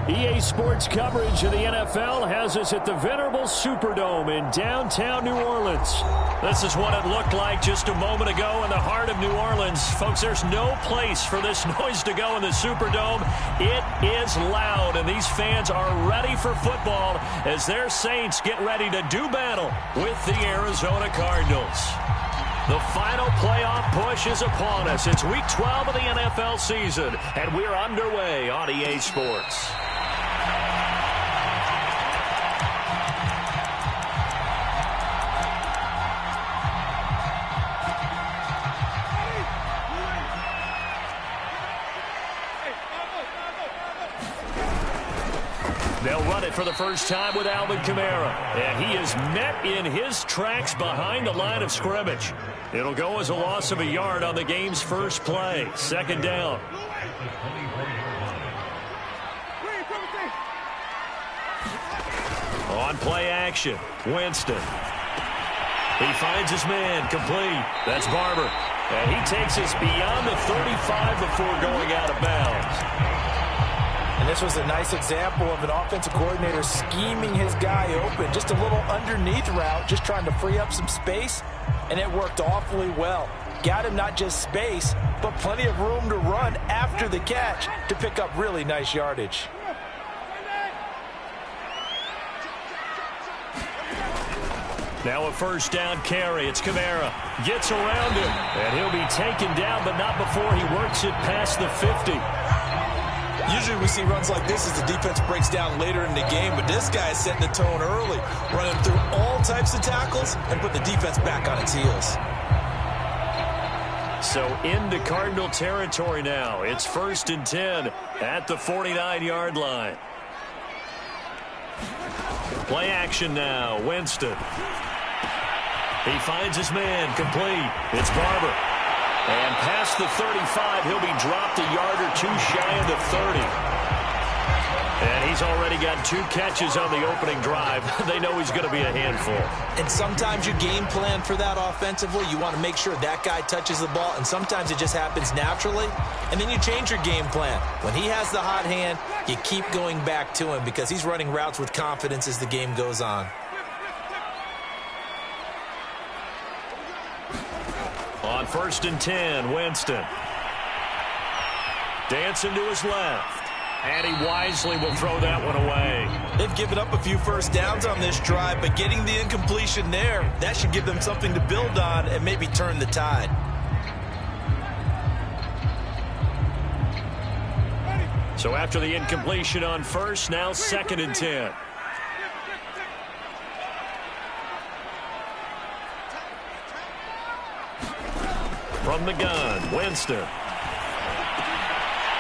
EA Sports coverage of the NFL has us at the venerable Superdome in downtown New Orleans. This is what it looked like just a moment ago in the heart of New Orleans. Folks, there's no place for this noise to go in the Superdome. It is loud, and these fans are ready for football as their Saints get ready to do battle with the Arizona Cardinals. The final playoff push is upon us. It's Week 12 of the NFL season, and we're underway on EA Sports. They'll run it for the first time with Alvin Kamara. And he is met in his tracks behind the line of scrimmage. It'll go as a loss of a yard on the game's first play. Second down. On play action, Winston. He finds his man, complete. That's Barber. And he takes us beyond the 35 before going out of bounds. And this was a nice example of an offensive coordinator scheming his guy open. Just a little underneath route, just trying to free up some space, and it worked awfully well. Got him not just space, but plenty of room to run after the catch to pick up really nice yardage. Now a first down carry. It's Kamara. Gets around him, and he'll be taken down, but not before he works it past the 50. Usually we see runs like this as the defense breaks down later in the game, but this guy is setting the tone early, running through all types of tackles and put the defense back on its heels. So into Cardinal territory now. It's 1st and 10 at the 49-yard line. Play action now. Winston. He finds his man, complete. It's Barber. And past the 35, he'll be dropped a yard or two shy of the 30. And he's already got 2 catches on the opening drive. They know he's going to be a handful. And sometimes you game plan for that offensively. You want to make sure that guy touches the ball, and sometimes it just happens naturally. And then you change your game plan. When he has the hot hand, you keep going back to him because he's running routes with confidence as the game goes on. On 1st and 10, Winston. Dancing to his left. And he wisely will throw that one away. They've given up a few first downs on this drive, but getting the incompletion there, that should give them something to build on and maybe turn the tide. So after the incompletion on first, now 2nd and 10. From the gun, Winston.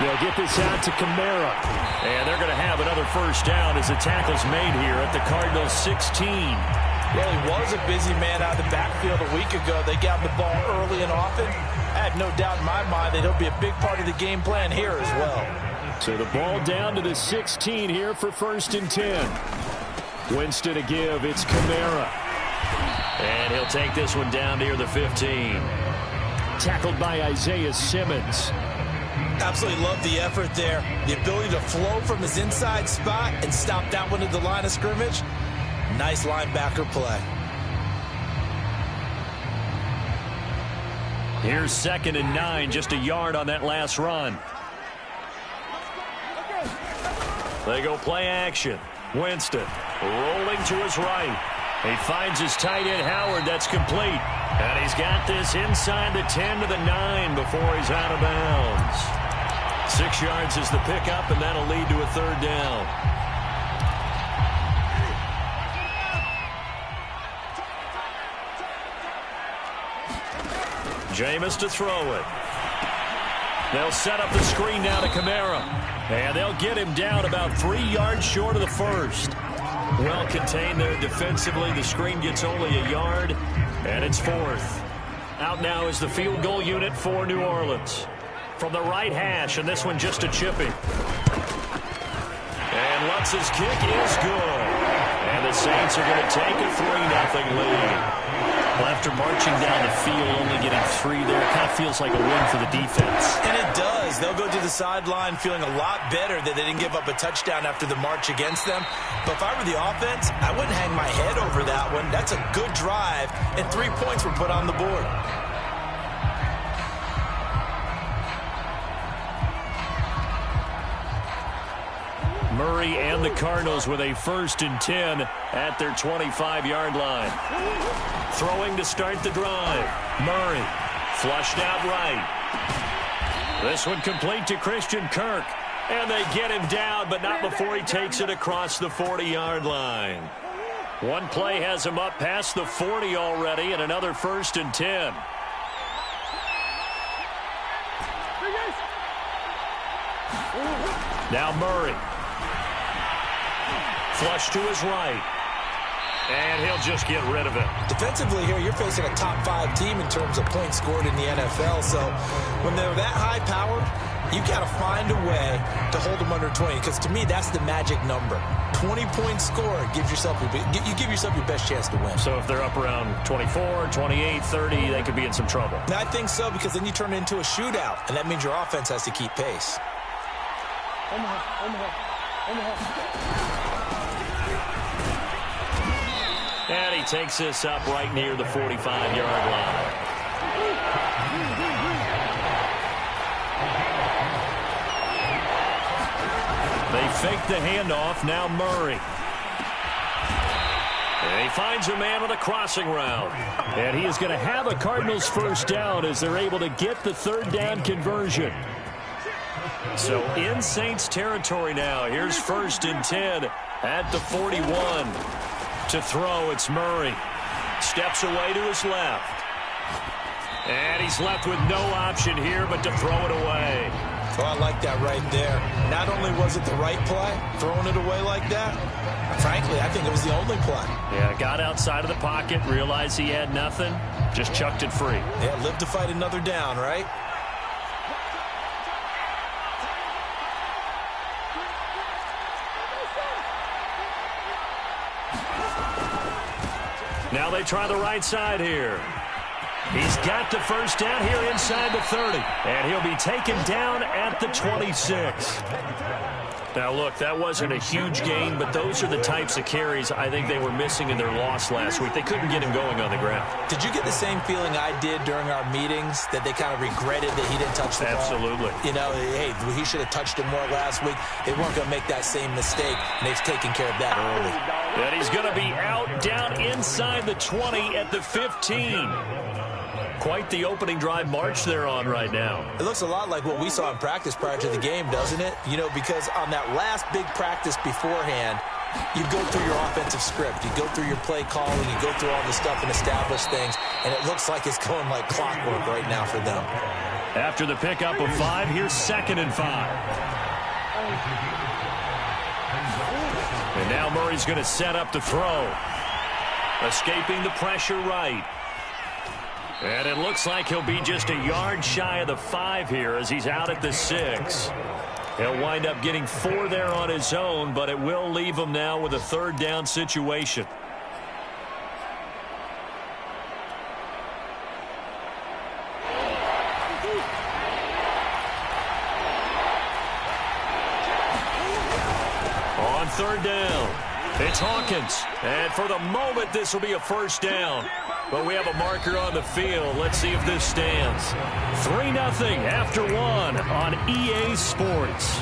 They'll get this out to Kamara. And they're going to have another first down as the tackle's made here at the Cardinals 16. Well, he was a busy man out of the backfield a week ago. They got the ball early and often. I have no doubt in my mind that he'll be a big part of the game plan here as well. So the ball down to the 16 here for 1st and 10. Winston to give. It's Kamara. And he'll take this one down near the 15. Tackled by Isaiah Simmons. Absolutely love the effort there. The ability to flow from his inside spot and stop that one at the line of scrimmage. Nice linebacker play. Here's 2nd and 9, just a yard on that last run. They go play action. Winston rolling to his right. He finds his tight end, Howard. That's complete. And he's got this inside the 10 to the 9 before he's out of bounds. 6 yards is the pickup, and that'll lead to a 3rd down. Jameis to throw it. They'll set up the screen now to Kamara. And they'll get him down about 3 yards short of the first. Well contained there defensively. The screen gets only a yard, and it's 4th. Out now is the field goal unit for New Orleans. From the right hash, and this one just a chipping. And Lutz's kick is good. And the Saints are going to take a 3-0 lead. Well, after marching down the field, only getting 3 there, it kind of feels like a win for the defense. And it does. They'll go to the sideline feeling a lot better that they didn't give up a touchdown after the march against them. But if I were the offense, I wouldn't hang my head over that one. That's a good drive, and 3 points were put on the board. Murray and the Cardinals with a 1st and 10 at their 25-yard line. Throwing to start the drive. Murray flushed out right. This one complete to Christian Kirk. And they get him down, but not before he takes it across the 40-yard line. One play has him up past the 40 already, and another 1st and 10. Now Murray. Flush to his right. And he'll just get rid of it. Defensively here, you're facing a top 5 team in terms of points scored in the NFL. So when they're that high powered, you got to find a way to hold them under 20. Because to me, that's the magic number. 20 points scored gives yourself you give yourself your best chance to win. So if they're up around 24, 28, 30, they could be in some trouble. I think so, because then you turn it into a shootout, and that means your offense has to keep pace. And he takes this up right near the 45-yard line. They fake the handoff. Now Murray. And he finds a man on a crossing route. And he is going to have a Cardinals 1st down as they're able to get the 3rd down conversion. So in Saints territory now. Here's 1st and 10 at the 41. To throw, it's Murray. Steps away to his left. And he's left with no option here but to throw it away. Oh, I like that right there. Not only was it the right play, throwing it away like that, frankly, I think it was the only play. Yeah, got outside of the pocket, realized he had nothing, just chucked it free. Yeah, live to fight another down, right? Now they try the right side here. He's got the 1st down here inside the 30. And he'll be taken down at the 26. Now, look, that wasn't a huge gain, but those are the types of carries I think they were missing in their loss last week. They couldn't get him going on the ground. Did you get the same feeling I did during our meetings, that they kind of regretted that he didn't touch the ball? Absolutely. You know, hey, he should have touched it more last week. They weren't going to make that same mistake, and they've taken care of that early. And he's going to be out down inside the 20 at the 15. Quite the opening drive march they're on right now. It looks a lot like what we saw in practice prior to the game, doesn't it? You know, because on that last big practice beforehand, you go through your offensive script. You go through your play calling. You go through all the stuff and establish things. And it looks like it's going like clockwork right now for them. After the pickup of 5, here's 2nd and 5. And now Murray's going to set up the throw. Escaping the pressure right. And it looks like he'll be just a yard shy of the 5 here as he's out at the 6. He'll wind up getting 4 there on his own, but it will leave him now with a 3rd down situation. On 3rd down, it's Hawkins. And for the moment, this will be a 1st down. But we have a marker on the field. Let's see if this stands. 3-0 after 1 on EA Sports.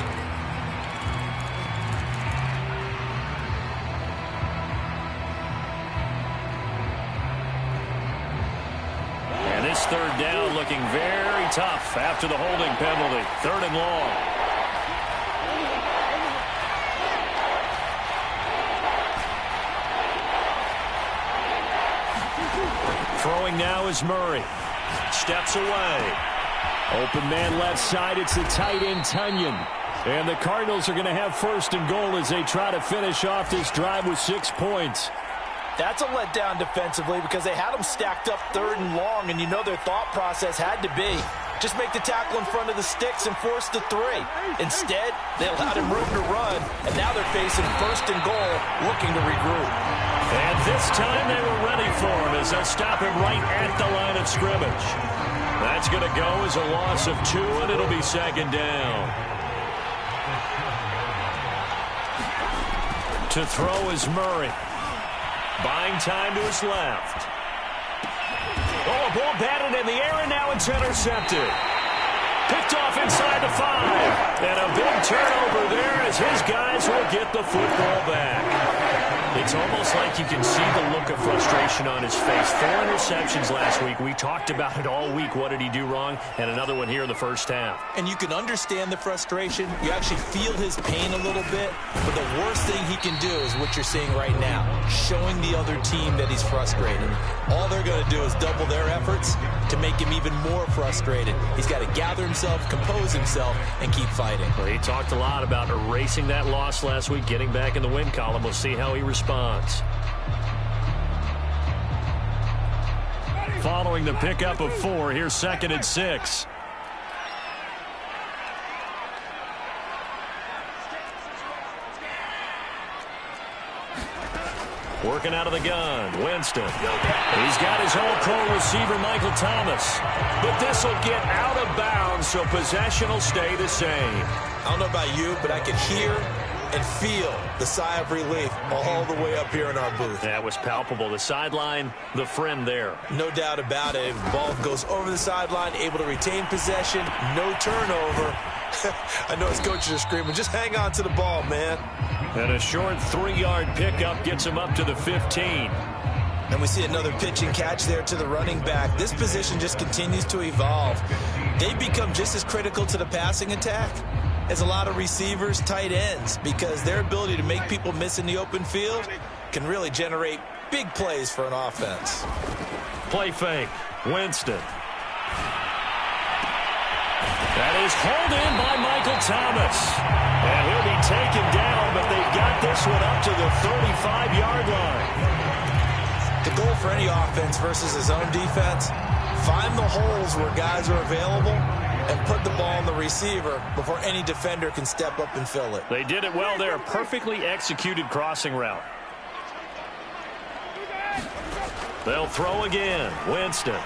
And this 3rd down looking very tough after the holding penalty. 3rd and long. Throwing now is Murray. Steps away. Open man left side. It's the tight end, Tunyon. And the Cardinals are going to have 1st and goal as they try to finish off this drive with 6 points. That's a letdown defensively because they had them stacked up 3rd and long, and you know their thought process had to be, Just make the tackle in front of the sticks and force the three. Instead, they allowed him room to run, and now they're facing 1st and goal, looking to regroup. And this time they were ready for him as they'll stop him right at the line of scrimmage. That's going to go as a loss of 2, and it'll be 2nd down. To throw is Murray. Buying time to his left. Oh, a ball batted in the air, and now it's intercepted. Picked off inside the 5. And a big turnover there as his guys will get the football back. It's almost like you can see the look of frustration on his face. 4 interceptions last week. We talked about it all week. What did he do wrong? And another one here in the first half. And you can understand the frustration. You actually feel his pain a little bit. But the worst thing he can do is what you're seeing right now, showing the other team that he's frustrated. All they're going to do is double their efforts to make him even more frustrated. He's got to gather himself, compose himself, and keep fighting. Well, he talked a lot about erasing that loss last week, getting back in the win column. We'll see how he responds. Following the pickup of 4, here's 2nd and 6. Working out of the gun, Winston. He's got his all-pro receiver, Michael Thomas. But this will get out of bounds, so possession will stay the same. I don't know about you, but I can hear and feel the sigh of relief all the way up here in our booth. That was palpable. The sideline, the friend there. No doubt about it. The ball goes over the sideline, able to retain possession, no turnover. I know his coaches are screaming, just hang on to the ball, man. And a short 3-yard pickup gets him up to the 15. And we see another pitch and catch there to the running back. This position just continues to evolve. They become just as critical to the passing attack as a lot of receivers, tight ends, because their ability to make people miss in the open field can really generate big plays for an offense. Play fake, Winston. That is hauled in by Michael Thomas. And he'll be taken down, but they've got this one up to the 35-yard line. The goal for any offense versus his own defense, find the holes where guys are available and put the ball on the receiver before any defender can step up and fill it. They did it well there. Perfectly executed crossing route. They'll throw again. Winston.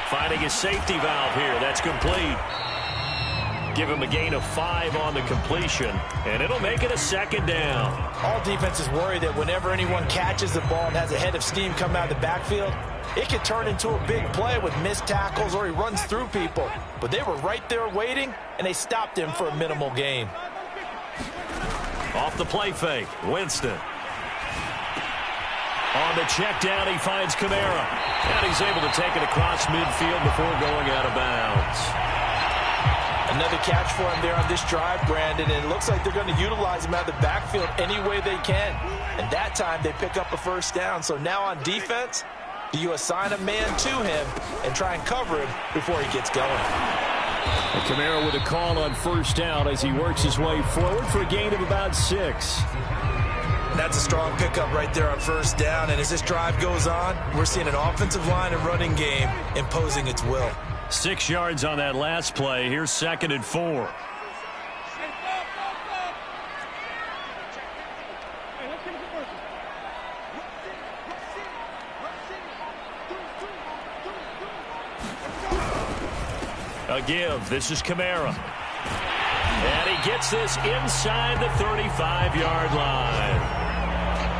Finding his safety valve here. That's complete. Give him a gain of 5 on the completion, and it'll make it a 2nd down. All defenses worry that whenever anyone catches the ball and has a head of steam come out of the backfield, it could turn into a big play with missed tackles or he runs through people. But they were right there waiting, and they stopped him for a minimal gain. Off the play fake, Winston. On the check down, he finds Kamara. And he's able to take it across midfield before going out of bounds. Another catch for him there on this drive, Brandon, and it looks like they're going to utilize him out of the backfield any way they can. And that time they pick up a 1st down. So now on defense, do you assign a man to him and try and cover him before he gets going? And Kamara with a call on 1st down as he works his way forward for a gain of about 6. That's a strong pickup right there on 1st down. And as this drive goes on, we're seeing an offensive line and running game imposing its will. 6 yards on that last play. Here's 2nd and 4. A give. This is Kamara. And he gets this inside the 35-yard line.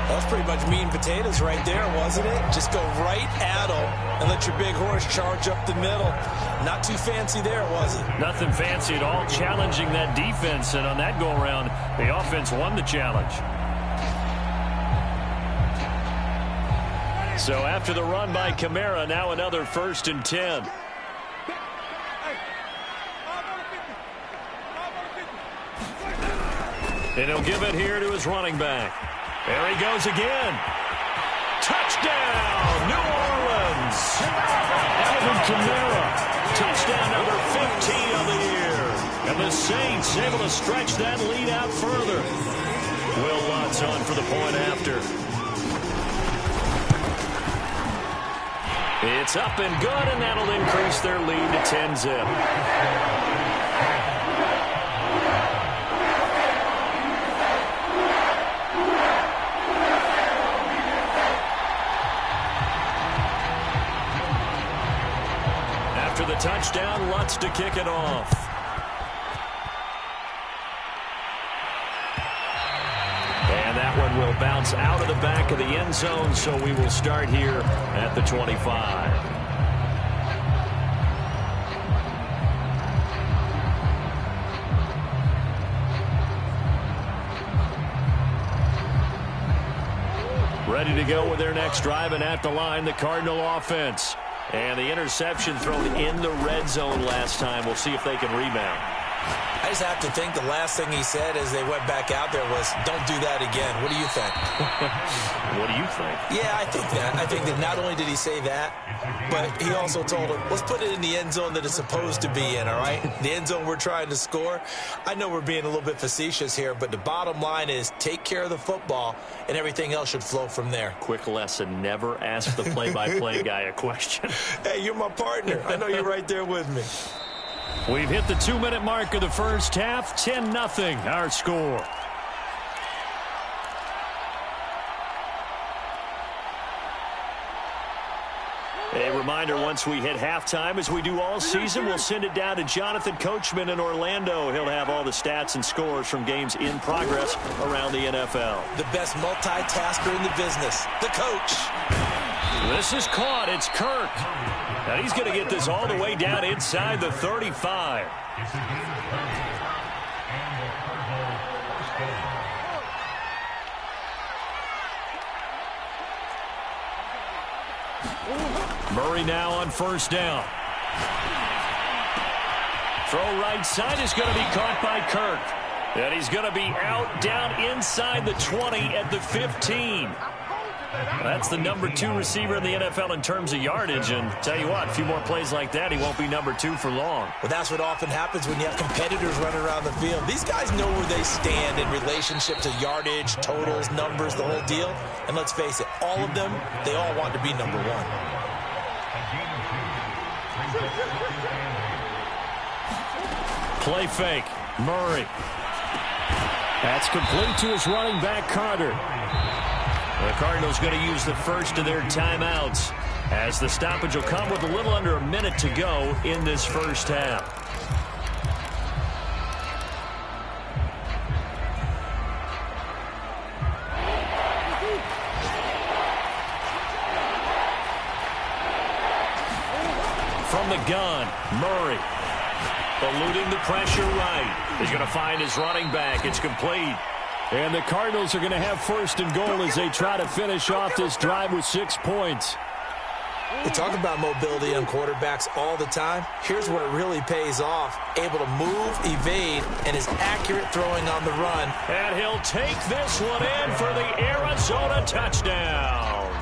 That was pretty much meat and potatoes right there, wasn't it? Just go right at him and let your big horse charge up the middle. Not too fancy there, was it? Nothing fancy at all, challenging that defense. And on that go-around, the offense won the challenge. So after the run by Kamara, now another 1st and 10. And he'll give it here to his running back. There he goes again. Touchdown, New Orleans. Alvin Kamara. Touchdown number 15 of the year. And the Saints able to stretch that lead out further. Will Lutz on for the point after. It's up and good, and that'll increase their lead to 10-zip. After the touchdown, Lutz to kick it off. And that one will bounce out of the back of the end zone, so we will start here at the 25. Ready to go with their next drive, and at the line, the Cardinal offense. And the interception thrown in the red zone last time. We'll see if they can rebound. I just have to think the last thing he said as they went back out there was, don't do that again. What do you think? What do you think? Yeah, I think that. I think that not only did he say that, but he also told him, let's put it in the end zone that it's supposed to be in, all right? The end zone we're trying to score. I know we're being a little bit facetious here, but the bottom line is take care of the football, and everything else should flow from there. Quick lesson, never ask the play-by-play guy a question. Hey, you're my partner. I know you're right there with me. We've hit the 2-minute mark of the first half. 10-0 our score. A reminder, once we hit halftime, as we do all season, we'll send it down to Jonathan Coachman in Orlando. He'll have all the stats and scores from games in progress around the NFL. The best multitasker in the business, the coach. This is caught. It's Kirk. And he's going to get this all the way down inside the 35. Murray now on first down. Throw right side is going to be caught by Kirk. And he's going to be out down inside the 20 at the 15. That's the number 2 receiver in the NFL in terms of yardage. And tell you what, a few more plays like that, he won't be number 2 for long. Well, that's what often happens when you have competitors running around the field. These guys know where they stand in relationship to yardage, totals, numbers, the whole deal. And let's face it, all of them, they all want to be number 1. Play fake. Murray. That's complete to his running back, Carter. The Cardinals going to use the first of their timeouts as the stoppage will come with a little under a minute to go in this first half. From the gun, Murray. Eluding the pressure right. He's going to find his running back. It's complete. And the Cardinals are going to have first and goal as they try to finish off this drive with 6 points. We talk about mobility on quarterbacks all the time. Here's where it really pays off. Able to move, evade, and is accurate throwing on the run. And he'll take this one in for the Arizona touchdown.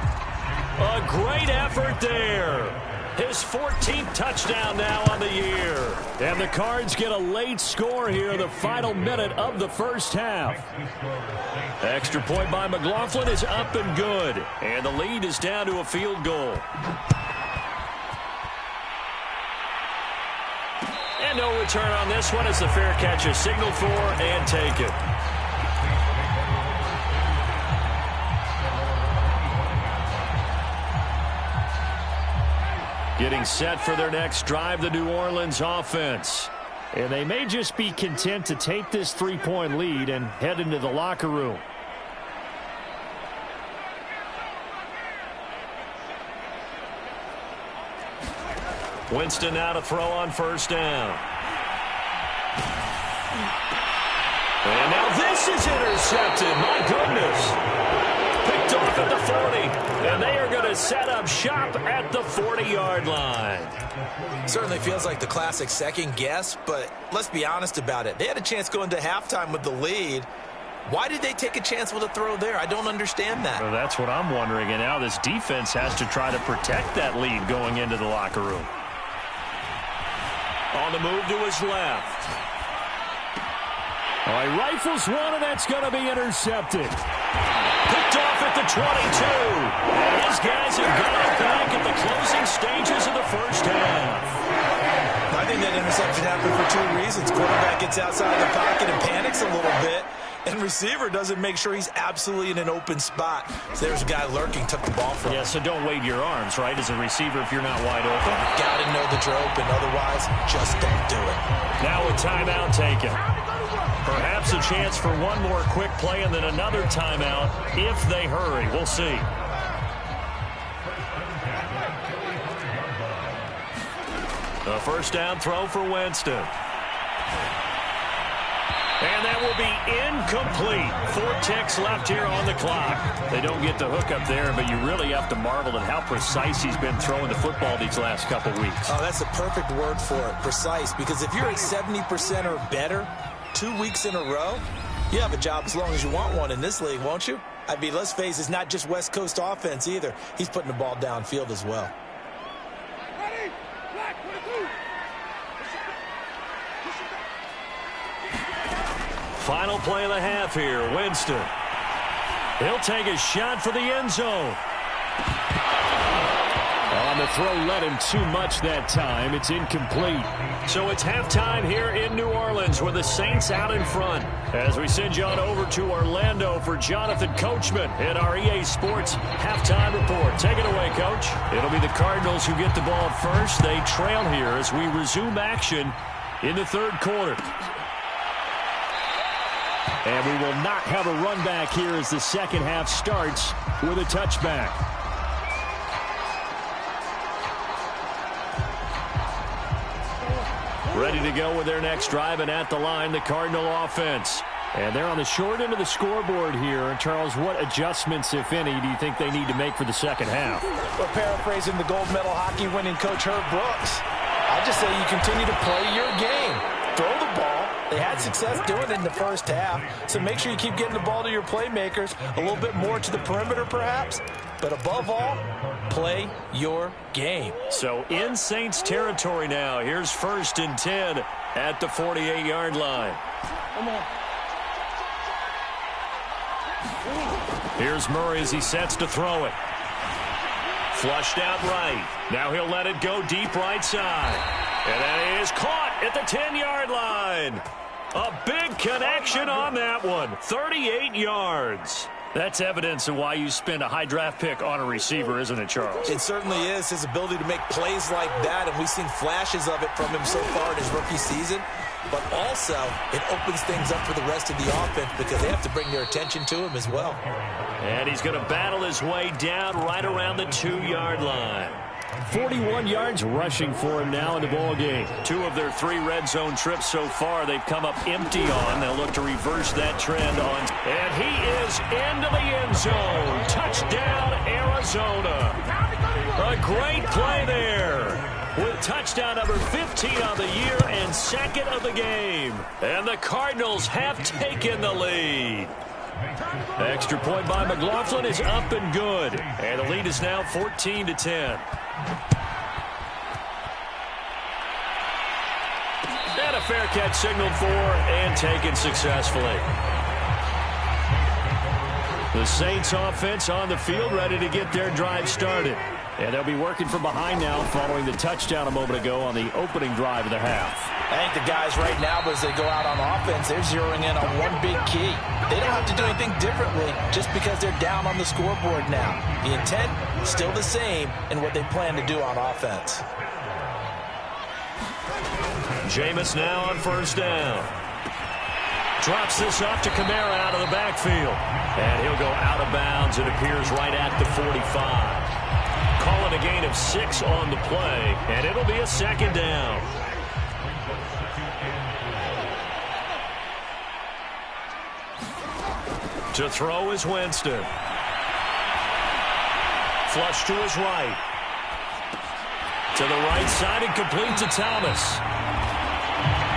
A great effort there. His 14th touchdown now on the year. And the Cards get a late score here, the final minute of the first half. Extra point by McLaughlin is up and good. And the lead is down to a field goal. And no return on this one as the fair catch is signaled for and taken. Getting set for their next drive, the New Orleans offense. And they may just be content to take this 3-point lead and head into the locker room. Winston now to throw on first down. And now this is intercepted. My goodness. Picked off at the 40. And they are going to set up shop at the 40-yard line. Certainly feels like the classic second guess, but let's be honest about it. They had a chance going to halftime with the lead. Why did they take a chance with a throw there? I don't understand that. Well, that's what I'm wondering. And now this defense has to try to protect that lead going into the locker room. On the move to his left. All right, rifles one, and that's going to be intercepted. Picked off at the 22. And his guys have got it back at the closing stages of the first half. I think that interception happened for two reasons. Quarterback gets outside the pocket and panics a little bit, and receiver doesn't make sure he's absolutely in an open spot. So there's a guy lurking, took the ball from him. Yeah, so don't wave your arms, right, as a receiver if you're not wide open. Got to know that you're open. Otherwise, just don't do it. Now a timeout taken. Perhaps a chance for one more quick play and then another timeout if they hurry. We'll see. The first down throw for Winston. And that will be incomplete. 4 ticks left here on the clock. They don't get the hook up there, but you really have to marvel at how precise he's been throwing the football these last couple weeks. Oh, that's the perfect word for it, precise. Because if you're at 70% or better 2 weeks in a row, you have a job as long as you want one in this league, won't you? I mean, let's face it, it's not just West Coast offense either. He's putting the ball downfield as well. Final play of the half here. Winston. He'll take a shot for the end zone. On the throw, led him too much that time. It's incomplete. So it's halftime here in New Orleans with the Saints out in front. As we send you on over to Orlando for Jonathan Coachman in our EA Sports halftime report. Take it away, Coach. It'll be the Cardinals who get the ball first. They trail here as we resume action in the third quarter. And we will not have a run back here as the second half starts with a touchback. Ready to go with their next drive, and at the line, the Cardinal offense. And they're on the short end of the scoreboard here. And Charles, what adjustments, if any, do you think they need to make for the second half? Well, paraphrasing the gold medal hockey winning coach Herb Brooks, I just say you continue to play your game. Throw the ball. They had success doing it in the first half, so make sure you keep getting the ball to your playmakers, a little bit more to the perimeter perhaps, but above all, play your game. So in Saints territory now, here's 1st and 10 at the 48-yard line. Come on. Here's Murray as he sets to throw it. Flushed out right. Now he'll let it go deep right side. And that is caught at the 10-yard line. A big connection on that one. 38 yards. That's evidence of why you spend a high draft pick on a receiver, isn't it, Charles? It certainly is. His ability to make plays like that, and we've seen flashes of it from him so far in his rookie season. But also, it opens things up for the rest of the offense because they have to bring their attention to him as well. And he's going to battle his way down right around the 2-yard line. 41 yards rushing for him now in the ball game. 2 of their 3 red zone trips so far they've come up empty on. They'll look to reverse that trend on. And he is into the end zone. Touchdown, Arizona. A great play there. With touchdown number 15 on the year and 2nd of the game. And the Cardinals have taken the lead. Extra point by McLaughlin is up and good. And the lead is now 14-10. And a fair catch signaled for and taken successfully. The Saints offense on the field ready to get their drive started. And they'll be working from behind now following the touchdown a moment ago on the opening drive of the half. I think the guys right now, as they go out on offense, they're zeroing in on one big key. They don't have to do anything differently just because they're down on the scoreboard now. The intent, still the same in what they plan to do on offense. Jameis now on 1st down. Drops this off to Kamara out of the backfield. And he'll go out of bounds. It appears right at the 45. Calling a gain of 6 on the play, and it'll be a 2nd down. To throw is Winston. Flush to his right. To the right side and complete to Thomas.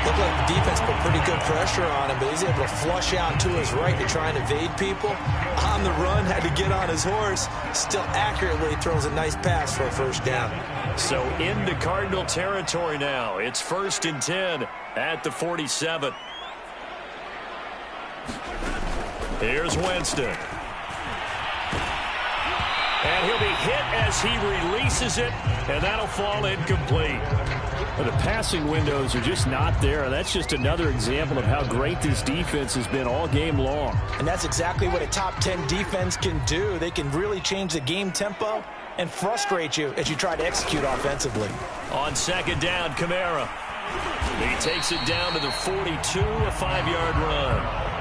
Looked like the defense put pretty good pressure on him, but he's able to flush out to his right to try and evade people. On the run, had to get on his horse. Still accurately throws a nice pass for a 1st down. So into Cardinal territory now. It's 1st and 10 at the 47. Here's Winston. And he'll be hit as he releases it, and that'll fall incomplete. The passing windows are just not there. That's just another example of how great this defense has been all game long. And that's exactly what a top 10 defense can do. They can really change the game tempo and frustrate you as you try to execute offensively. On second down, Kamara. He takes it down to the 42, a 5-yard run.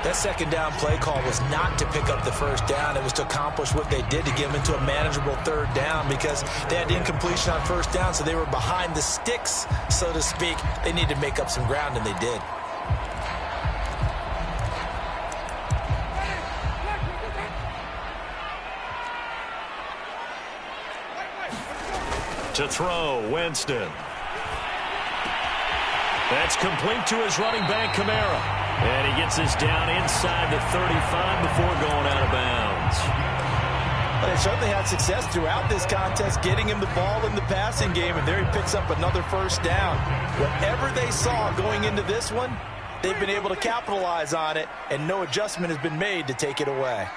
That second down play call was not to pick up the first down. It was to accomplish what they did to get them into a manageable third down because they had incompletion on first down, so they were behind the sticks, so to speak. They needed to make up some ground, and they did. To throw, Winston. That's complete to his running back, Kamara. And he gets this down inside the 35 before going out of bounds. But they certainly had success throughout this contest, getting him the ball in the passing game, and there he picks up another first down. Whatever they saw going into this one, they've been able to capitalize on it, and no adjustment has been made to take it away.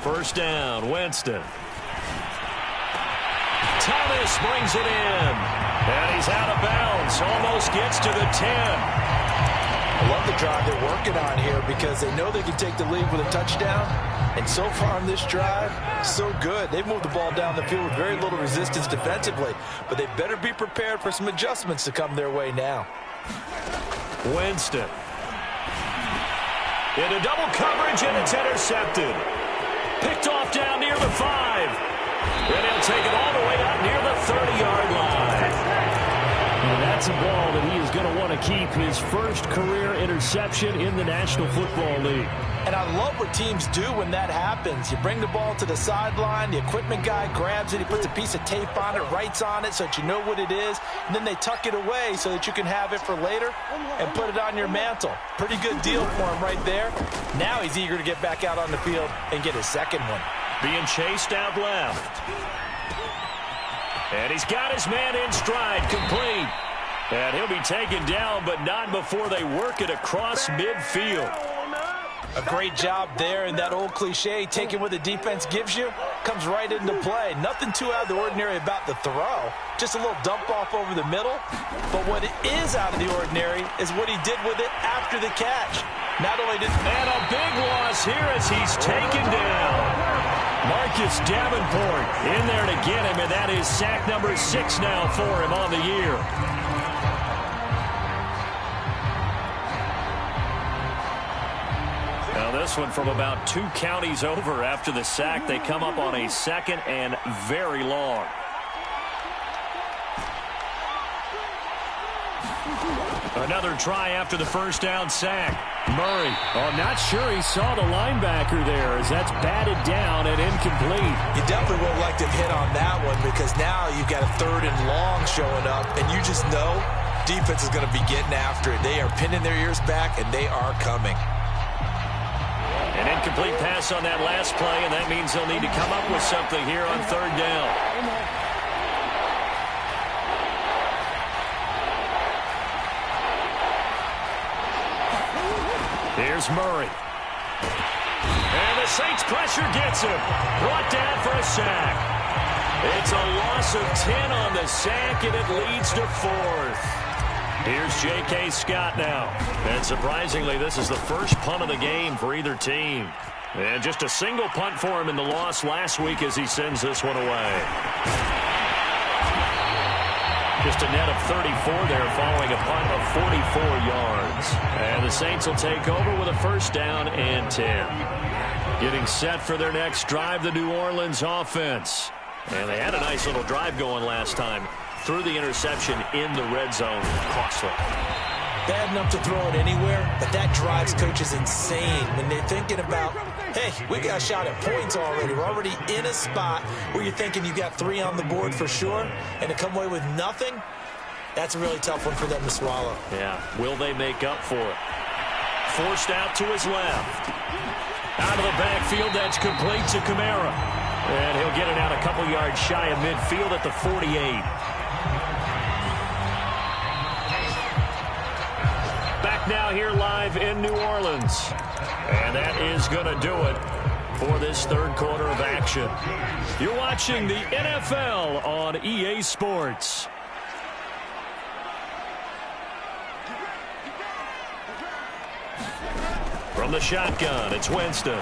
First down, Winston. Thomas brings it in. And he's out of bounds. Almost gets to the 10. I love the drive they're working on here because they know they can take the lead with a touchdown. And so far on this drive, so good. They've moved the ball down the field with very little resistance defensively. But they better be prepared for some adjustments to come their way now. Winston. Into double coverage, and it's intercepted. Picked off down near the 5. And he'll take it all the way out near the 30-yard line. And that's a ball that he is going to want to keep, his first career interception in the National Football League. And I love what teams do when that happens. You bring the ball to the sideline, the equipment guy grabs it, he puts a piece of tape on it, writes on it so that you know what it is, and then they tuck it away so that you can have it for later and put it on your mantle. Pretty good deal for him right there. Now he's eager to get back out on the field and get his second one. Being chased out left. And he's got his man in stride, complete. And he'll be taken down, but not before they work it across midfield. A great job there, and that old cliche, taking what the defense gives you, comes right into play. Nothing too out of the ordinary about the throw. Just a little dump off over the middle. But what is out of the ordinary is what he did with it after the catch. Not only did... And a big loss here as he's taken down. Marcus Davenport in there to get him, and that is sack number 6 now for him on the year. Now this one from about 2 counties over after the sack. They come up on a second and very long. Another try after the first down sack. Murray. Oh, I'm not sure he saw the linebacker there as that's batted down and incomplete. You definitely would have liked to hit on that one because now you've got a 3rd and long showing up, and you just know defense is going to be getting after it. They are pinning their ears back, and they are coming. An incomplete pass on that last play, and that means they'll need to come up with something here on 3rd down. Here's Murray. And the Saints pressure gets him. Brought down for a sack. It's a loss of 10 on the sack, and it leads to 4th. Here's J.K. Scott now. And surprisingly, this is the first punt of the game for either team. And just a single punt for him in the loss last week as he sends this one away. Just a net of 34 there following a punt of 44 yards. And the Saints will take over with a first down and 10. Getting set for their next drive, the New Orleans offense. And they had a nice little drive going last time. Threw the interception in the red zone. Costly. Bad enough to throw it anywhere, but that drives coaches insane when they're thinking about, hey, we got a shot at points already. We're already in a spot where you're thinking you got 3 on the board for sure, and to come away with nothing, that's a really tough one for them to swallow. Yeah, will they make up for it? Forced out to his left. Out of the backfield, that's complete to Kamara. And he'll get it out a couple yards shy of midfield at the 48. back now here live in New Orleans. And that is going to do it for this third quarter of action. You're watching the NFL on EA Sports. From the shotgun, it's Winston.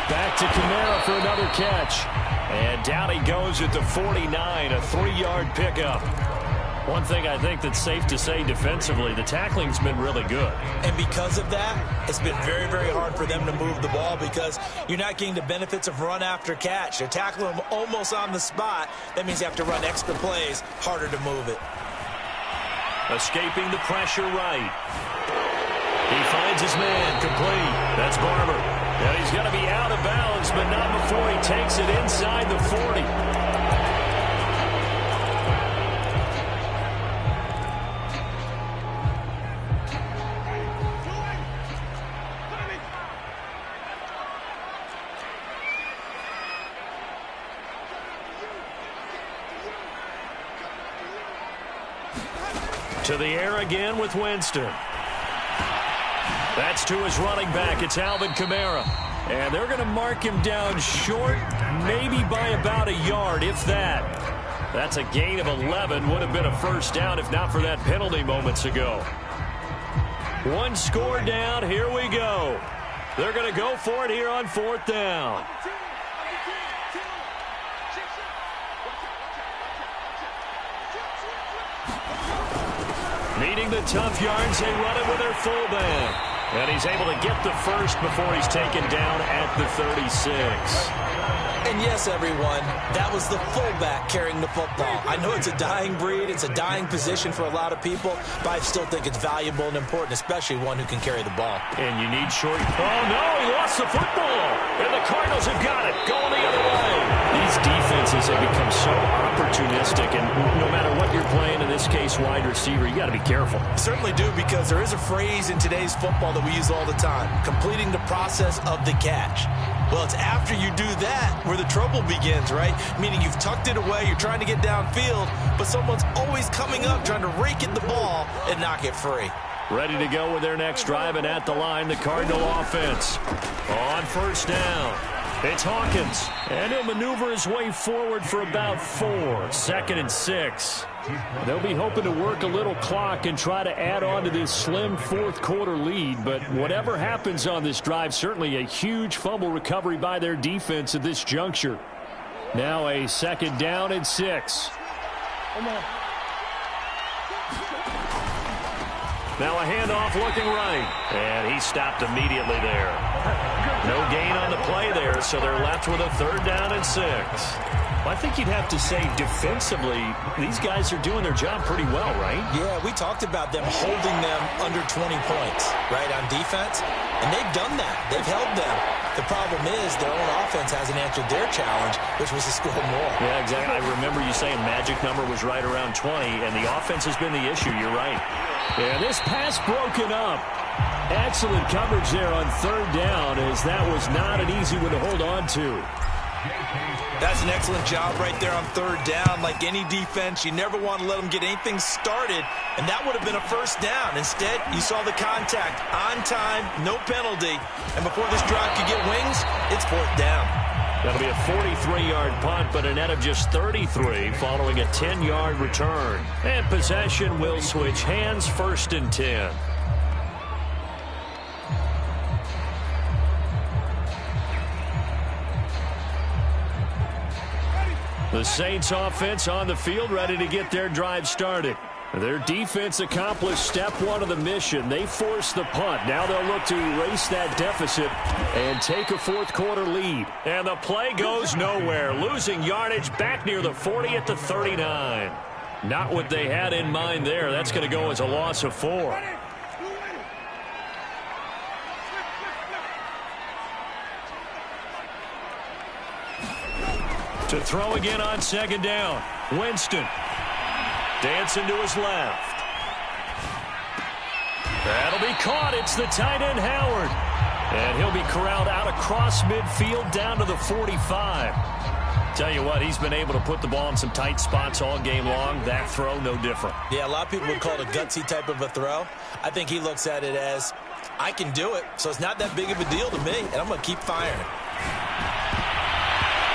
Back to Kamara for another catch. And down he goes at the 49, a 3-yard pickup. One thing I think that's safe to say defensively, the tackling's been really good. And because of that, it's been very, very hard for them to move the ball because you're not getting the benefits of run after catch. They're tackling them almost on the spot. That means you have to run extra plays, harder to move it. Escaping the pressure right. He finds his man complete. That's Barber. And he's going to be out of bounds, but not before he takes it inside the 40. To the air again with Winston. That's to his running back. It's Alvin Kamara. And they're going to mark him down short, maybe by about a yard, if that. That's a gain of 11. Would have been a first down if not for that penalty moments ago. One score down. Here we go. They're going to go for it here on fourth down. Needing the tough yards, they run it with their fullback. And he's able to get the first before he's taken down at the 36. And yes, everyone, that was the fullback carrying the football. I know it's a dying breed, it's a dying position for a lot of people, but I still think it's valuable and important, especially one who can carry the ball. And you need short. Oh, no, he lost the football. And the Cardinals have got it, going the other way. These defenses have become so opportunistic, and no matter what you're playing, in this case, wide receiver, you got to be careful. Certainly do, because there is a phrase in today's football that we use all the time, completing the process of the catch. Well, it's after you do that where the trouble begins, right? Meaning you've tucked it away, you're trying to get downfield, but someone's always coming up trying to rake at the ball and knock it free. Ready to go with their next drive, and at the line, the Cardinal offense. On first down, it's Hawkins, and he'll maneuver his way forward for about 4. 2nd and 6. They'll be hoping to work a little clock and try to add on to this slim fourth quarter lead, but whatever happens on this drive, certainly a huge fumble recovery by their defense at this juncture. Now a 2nd down and 6. Now a handoff looking right, and he stopped immediately there. No gain on the play there, so they're left with a 3rd down and 6. Well, I think you'd have to say defensively, these guys are doing their job pretty well, right? Yeah, we talked about them holding them under 20 points, right, on defense, and they've done that. They've held them. The problem is their own offense hasn't answered their challenge, which was to score more. Yeah, exactly. I remember you saying magic number was right around 20, and the offense has been the issue. You're right. Yeah, this pass broken up. Excellent coverage there on 3rd down, as that was not an easy one to hold on to. That's an excellent job right there on 3rd down. Like any defense, you never want to let them get anything started, and that would have been a first down. Instead, you saw the contact on time, no penalty, and before this drive could get wings, it's 4th down. That'll be a 43-yard punt, but a net of just 33 following a 10-yard return. And possession will switch hands, 1st and 10. The Saints offense on the field, ready to get their drive started. Their defense accomplished step 1 of the mission. They forced the punt. Now they'll look to erase that deficit and take a fourth quarter lead. And the play goes nowhere. Losing yardage back near the 40 at the 39. Not what they had in mind there. That's going to go as a loss of 4. To throw again on 2nd down. Winston. Dancing to his left. That'll be caught. It's the tight end, Howard. And he'll be corralled out across midfield down to the 45. Tell you what, he's been able to put the ball in some tight spots all game long. That throw, no different. Yeah, a lot of people would call it a gutsy type of a throw. I think he looks at it as, I can do it, so it's not that big of a deal to me, and I'm going to keep firing.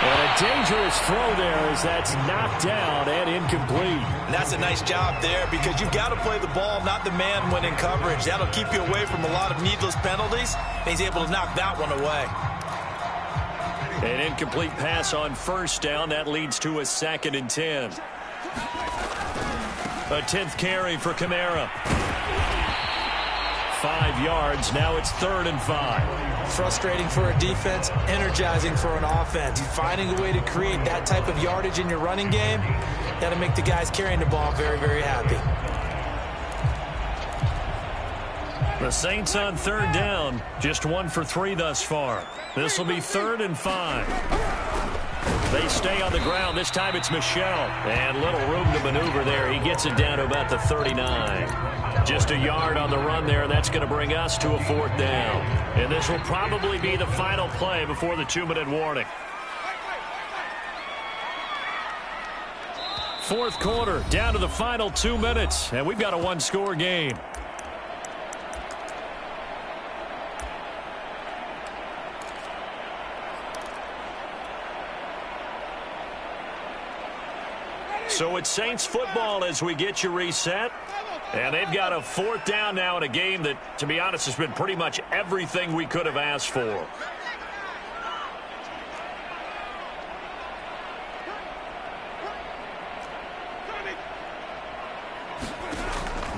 And a dangerous throw there as that's knocked down and incomplete. And that's a nice job there because you've got to play the ball, not the man when in coverage. That'll keep you away from a lot of needless penalties. And he's able to knock that one away. An incomplete pass on first down. That leads to a 2nd and 10. A 10th carry for Kamara. 5 yards. Now it's 3rd and 5. Frustrating for a defense, energizing for an offense. Finding a way to create that type of yardage in your running game, that'll make the guys carrying the ball very, very happy. The Saints on 3rd down, just 1 for 3 thus far. This will be 3rd and 5. They stay on the ground. This time it's Michel. And little room to maneuver there. He gets it down to about the 39. Just a yard on the run there, and that's going to bring us to a 4th down. And this will probably be the final play before the 2-minute warning. 4th quarter, down to the final 2 minutes, and we've got a 1-score game. So it's Saints football as we get you reset. And they've got a 4th down now in a game that, to be honest, has been pretty much everything we could have asked for.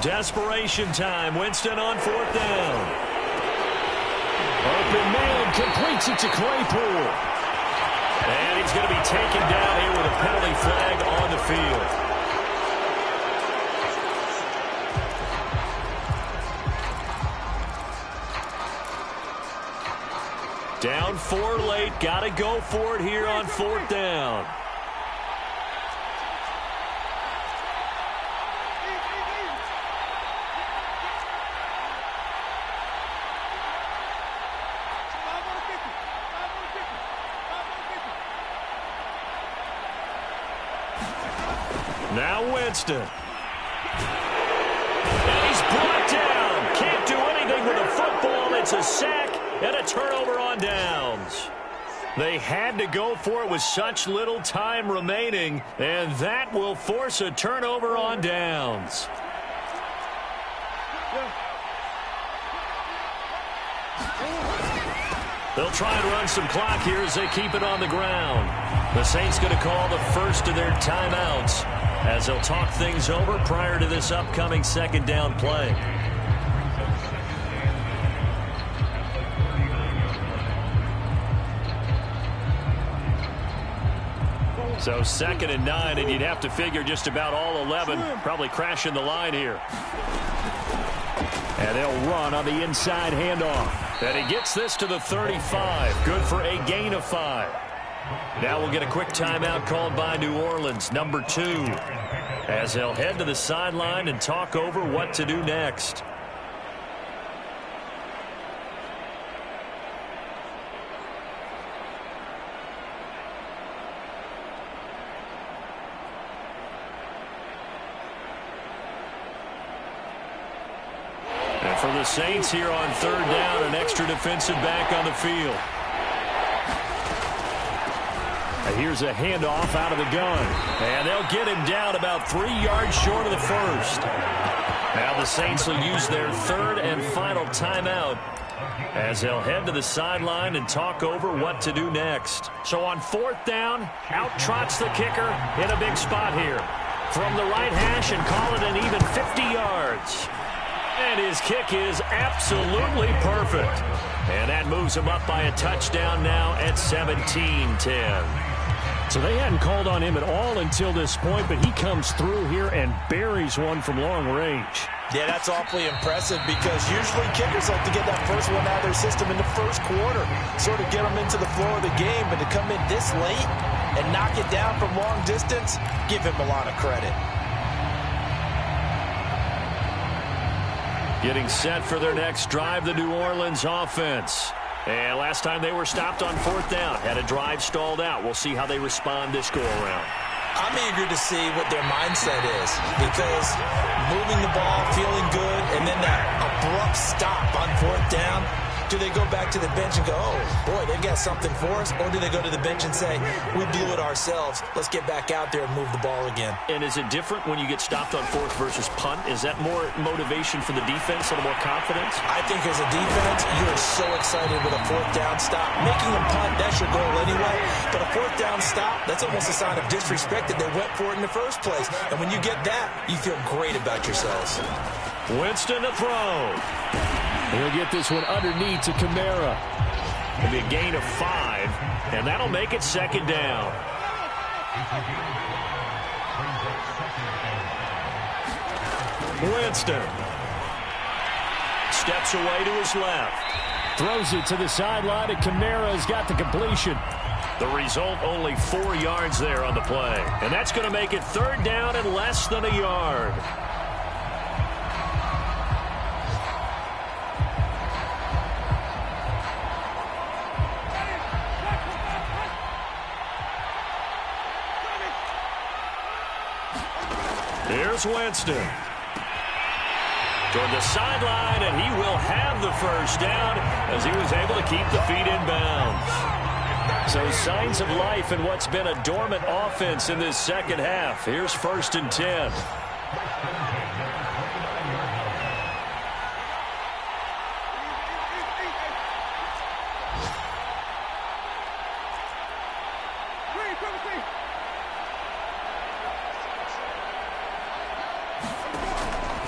Desperation time. Winston on 4th down. Open man completes it to Claypool. And he's going to be taken down here with a penalty flag on the field. Down 4 late. Got to go for it here on 4th down. Now Winston. And he's brought down. Can't do anything with a football. It's a sack and a turnover on downs. They had to go for it with such little time remaining, and that will force a turnover on downs. They'll try and run some clock here as they keep it on the ground. The Saints going to call the first of their timeouts as they'll talk things over prior to this upcoming 2nd down play. So 2nd and 9, and you'd have to figure just about all 11 probably crashing the line here. And they'll run on the inside handoff. And he gets this to the 35. Good for a gain of 5. Now we'll get a quick timeout called by New Orleans, number 2, as they'll head to the sideline and talk over what to do next. And for the Saints here on 3rd down, an extra defensive back on the field. Here's a handoff out of the gun. And they'll get him down about 3 yards short of the first. Now the Saints will use their 3rd and final timeout as they'll head to the sideline and talk over what to do next. So on 4th down, out trots the kicker in a big spot here. From the right hash and call it an even 50 yards. And his kick is absolutely perfect. And that moves him up by a touchdown now at 17-10. So they hadn't called on him at all until this point, but he comes through here and buries one from long range. Yeah, that's awfully impressive because usually kickers like to get that first one out of their system in the first quarter, sort of get them into the flow of the game, but to come in this late and knock it down from long distance, give him a lot of credit. Getting set for their next drive, the New Orleans offense. And last time they were stopped on 4th down, had a drive stalled out. We'll see how they respond this go-around. I'm eager to see what their mindset is, because moving the ball, feeling good, and then that abrupt stop on 4th down, do they go back to the bench and go, oh, boy, they've got something for us? Or do they go to the bench and say, we blew it ourselves. Let's get back out there and move the ball again. And is it different when you get stopped on 4th versus punt? Is that more motivation for the defense, a little more confidence? I think as a defense, you're so excited with a 4th down stop. Making a punt, that's your goal anyway. But a 4th down stop, that's almost a sign of disrespect that they went for it in the first place. And when you get that, you feel great about yourselves. Winston to throw. He'll get this one underneath to Kamara. It'll be a gain of 5, and that'll make it 2nd down. Winston steps away to his left. Throws it to the sideline, and Kamara's got the completion. The result, only 4 yards there on the play. And that's going to make it 3rd down and less than a yard. Here's Winston. Toward the sideline, and he will have the 1st down as he was able to keep the feet in bounds. So signs of life in what's been a dormant offense in this second half. Here's 1st and 10.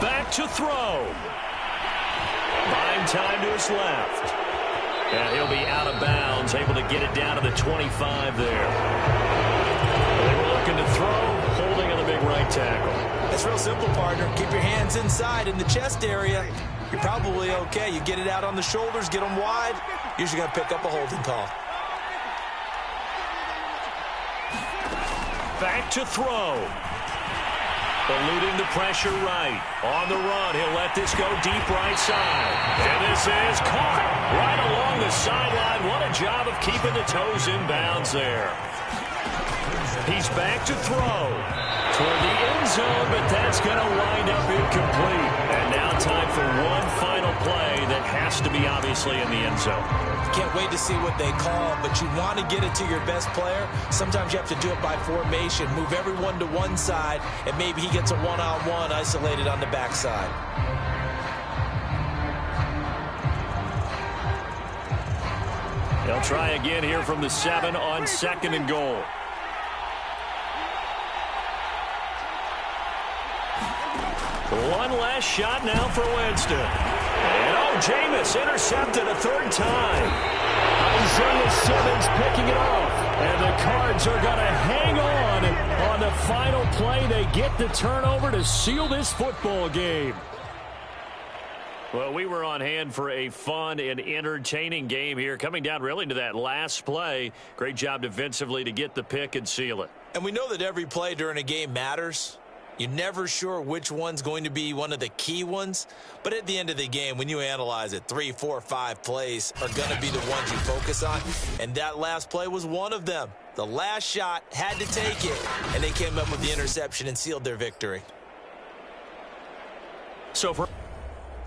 Back to throw. Buying time to his left. And he'll be out of bounds, able to get it down to the 25 there. They were looking to throw, holding on the big right tackle. It's real simple, partner. Keep your hands inside in the chest area. You're probably okay. You get it out on the shoulders, get them wide. Usually going to pick up a holding call. Back to throw. Eluding the pressure right. On the run, he'll let this go deep right side. And this is caught right along the sideline. What a job of keeping the toes in bounds there. He's back to throw. Toward the end zone, but that's going to wind up incomplete. And now time for one final play that has to be obviously in the end zone. Can't wait to see what they call, but you want to get it to your best player. Sometimes you have to do it by formation. Move everyone to one side, and maybe he gets a one-on-one isolated on the backside. They'll try again here from the 7 on 2nd and goal. One last shot now for Winston. And Jameis intercepted a 3rd time. Isaiah Simmons picking it off. And the Cards are going to hang on the final play. They get the turnover to seal this football game. Well, we were on hand for a fun and entertaining game here, coming down really to that last play. Great job defensively to get the pick and seal it. And we know that every play during a game matters. You're never sure which one's going to be one of the key ones. But at the end of the game, when you analyze it, 3, 4, 5 plays are going to be the ones you focus on. And that last play was one of them. The last shot had to take it, and they came up with the interception and sealed their victory. So for